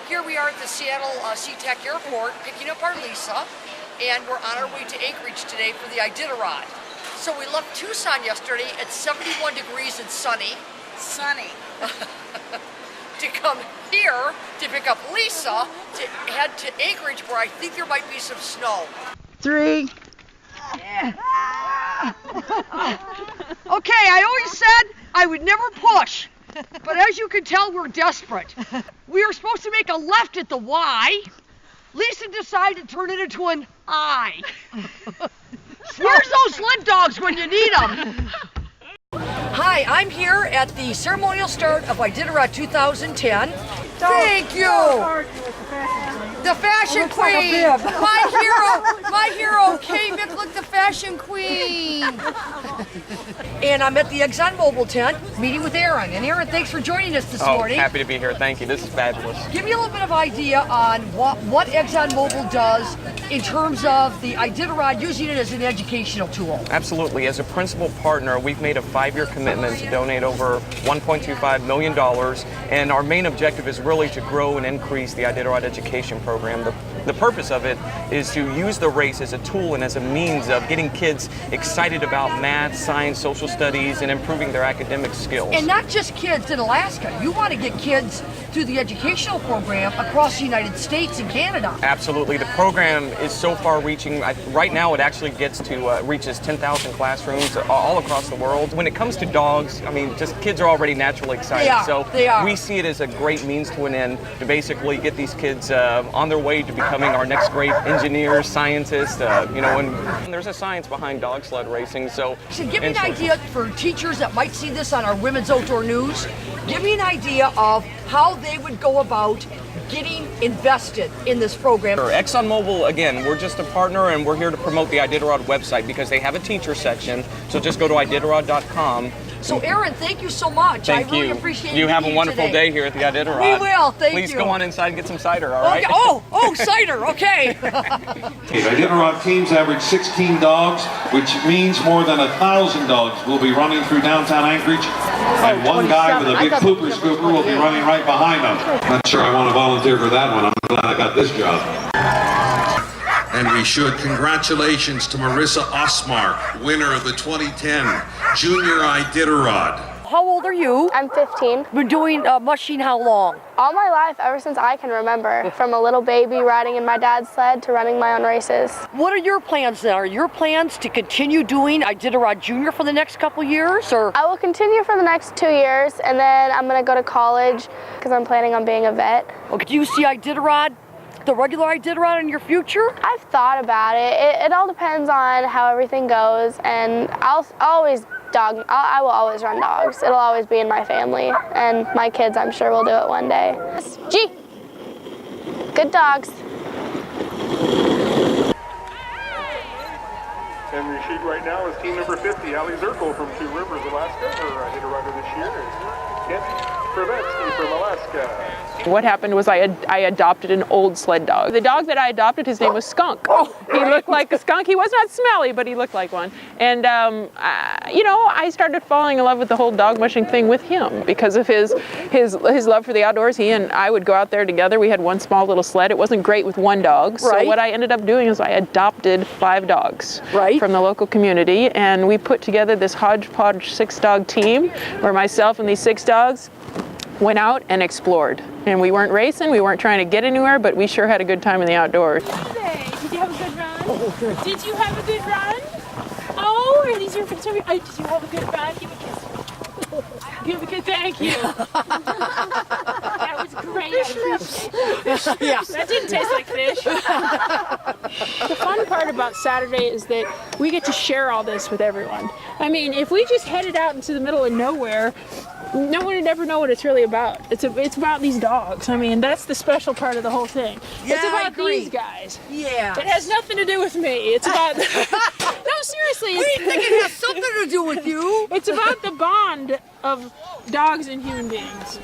Here we are at the Seattle SeaTac Airport picking up our Lisa, and we're on our way to Anchorage today for the Iditarod. So we left Tucson yesterday at 71 degrees and sunny. Sunny. To come here to pick up Lisa to head to Anchorage where I think there might be some snow. 3. Okay, I always said I would never push, but as you can tell, we're desperate. We were supposed to make a left at the Y. Lisa decided to turn it into an I. Where's those sled dogs when you need them? Hi, I'm here at the ceremonial start of Iditarod 2010. Thank you! The fashion queen! My hero, Kay Micklick, the fashion queen! And I'm at the ExxonMobil tent, meeting with Aaron. And Aaron, thanks for joining us this morning. Happy to be here, thank you. This is fabulous. Give me a little bit of idea on what ExxonMobil does in terms of the Iditarod, using it as an educational tool. Absolutely. As a principal partner, we've made a 5-year commitment to donate over $1.25 million, and our main objective is really to grow and increase the Iditarod education program. The purpose of it is to use the race as a tool and as a means of getting kids excited about math, science, social studies, and improving their academic skills. And not just kids in Alaska. You want to get kids through the educational program across the United States and Canada. Absolutely. The program is so far reaching. Right now it actually gets to reaches 10,000 classrooms all across the world. When it comes to dogs, I mean, just kids are already naturally excited. They are. We see it as a great means to an end to basically get these kids on their way to becoming our next great engineers, scientists, and there's a science behind dog sled racing. So give me an idea for teachers that might see this on our Women's Outdoor News. Give me an idea of how they would go about getting invested in this program. ExxonMobil, again, we're just a partner and we're here to promote the Iditarod website because they have a teacher section. So just go to iditarod.com. So Aaron, thank you so much. Thank I really you. appreciate you. You have a today. wonderful day here at the Iditarod. We will, thank you. Please go on inside and get some cider, all right? Okay. Oh, cider, okay. Iditarod teams average 16 dogs, which means more than 1,000 dogs will be running through downtown Anchorage, and one guy with a big pooper scooper will be running right behind them. Not sure I want to volunteer for that one. I'm glad I got this job. And we should. Congratulations to Marissa Osmark, winner of the 2010 Junior Iditarod. How old are you? I'm 15. Been doing mushing how long? All my life, ever since I can remember, from a little baby riding in my dad's sled to running my own races. What are your plans then? Are your plans to continue doing Iditarod Junior for the next couple years, or? I will continue for the next 2 years, and then I'm going to go to college because I'm planning on being a vet. Okay, do you see Iditarod, the regular Iditarod, in your future? I've thought about it. It all depends on how everything goes, and I will always run dogs. It'll always be in my family, and my kids, I'm sure, will do it one day. G. Good dogs. And the sheet right now is team number 50, Ali Zirkle from Two Rivers, Alaska. Her Iditarod this year is Kent Krivetsky from Alaska. What happened was I adopted an old sled dog. The dog that I adopted, his name was Skunk. He looked like a skunk. He was not smelly, but he looked like one. And, I started falling in love with the whole dog mushing thing with him because of his love for the outdoors. He and I would go out there together. We had one small little sled. It wasn't great with one dog. So what I ended up doing is I adopted 5 dogs from the local community. And we put together this hodgepodge 6-dog team where myself and these 6 dogs went out and explored. And we weren't racing, we weren't trying to get anywhere, but we sure had a good time in the outdoors. Did you have a good run? Oh, good. Did you have a good run? Oh, are these your friends? Did you have a good run? Give a kiss. Give a kiss, thank you. That was great. Yeah. That didn't taste like fish. The fun part about Saturday is that we get to share all this with everyone. I mean, if we just headed out into the middle of nowhere, no one would ever know what it's really about. It's about these dogs. I mean, that's the special part of the whole thing. Yeah, it's about these guys. Yeah. It has nothing to do with me. It's about... No, seriously. We think it has something to do with you. It's about the bond of dogs and human beings.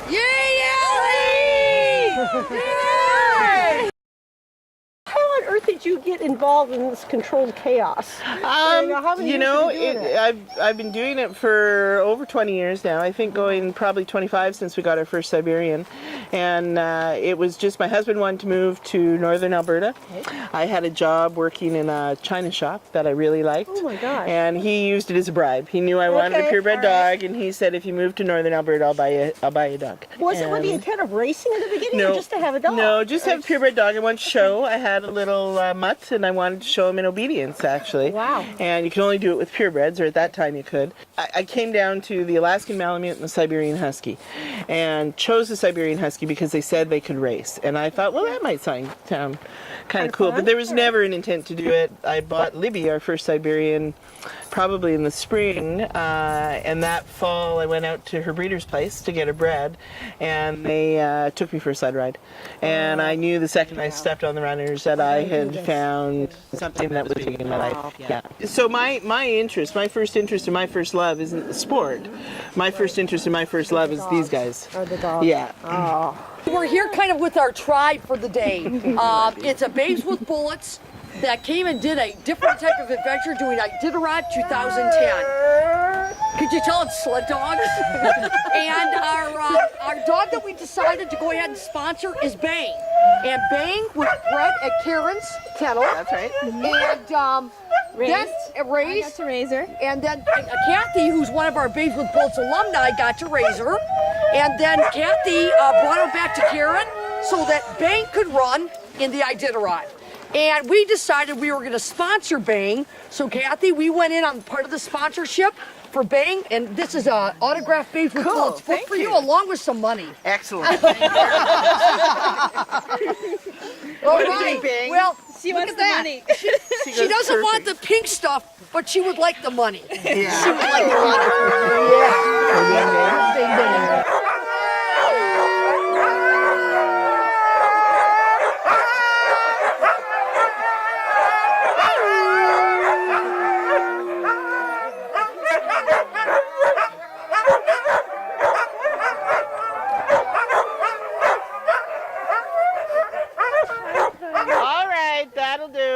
Yay, Ellie! Yay! How on earth did you get get involved in this controlled chaos? How many years have you been doing it? I've been doing it for over 20 years now. I think going probably 25 since we got our first Siberian. And it was just my husband wanted to move to northern Alberta. Okay. I had a job working in a china shop that I really liked. Oh my gosh. And he used it as a bribe. He knew I wanted a purebred dog, and he said, if you move to northern Alberta, I'll buy you a dog. Was it with the intent of racing in the beginning, or just to have a dog? No, just have a purebred dog. I wanted to show. I had a little mutt, and I wanted to show him in obedience, actually. Wow. And you can only do it with purebreds, or at that time you could. I came down to the Alaskan Malamute and the Siberian Husky, and chose the Siberian Husky because they said they could race. And I thought, well, that might sound kind of cool. But there was never an intent to do it. I bought Libby, our first Siberian, probably in the spring, and that fall I went out to her breeder's place to get her bred, and they took me for a sled ride. And I knew the second I stepped on the runners that I had found something that was big in my life. Yeah. So my first interest and my first love isn't the sport. My first interest and my first love is these guys. Or the dogs. Yeah. Oh. We're here kind of with our tribe for the day. It's a Babes with Bullets that came and did a different type of adventure doing Iditarod 2010. Could you tell it's sled dogs? And our dog that we decided to go ahead and sponsor is Bang. And Bang was bred at Karen's kennel. That's right. And Raised. then raised. I got to raise her. And then Kathy, who's one of our Babes with Bullets alumni, got to raise her. And then Kathy brought her back to Karen so that Bang could run in the Iditarod. And we decided we were going to sponsor Bang. So Kathy, we went in on part of the sponsorship for Bang, and this is a autographed Babes with Bullets book for you, along with some money. Excellent. All right. Bang? Well, She wants the money. she doesn't want the pink stuff, but she would like the money. Yeah. She would like the money. Yeah. Bang, bang. All right, that'll do.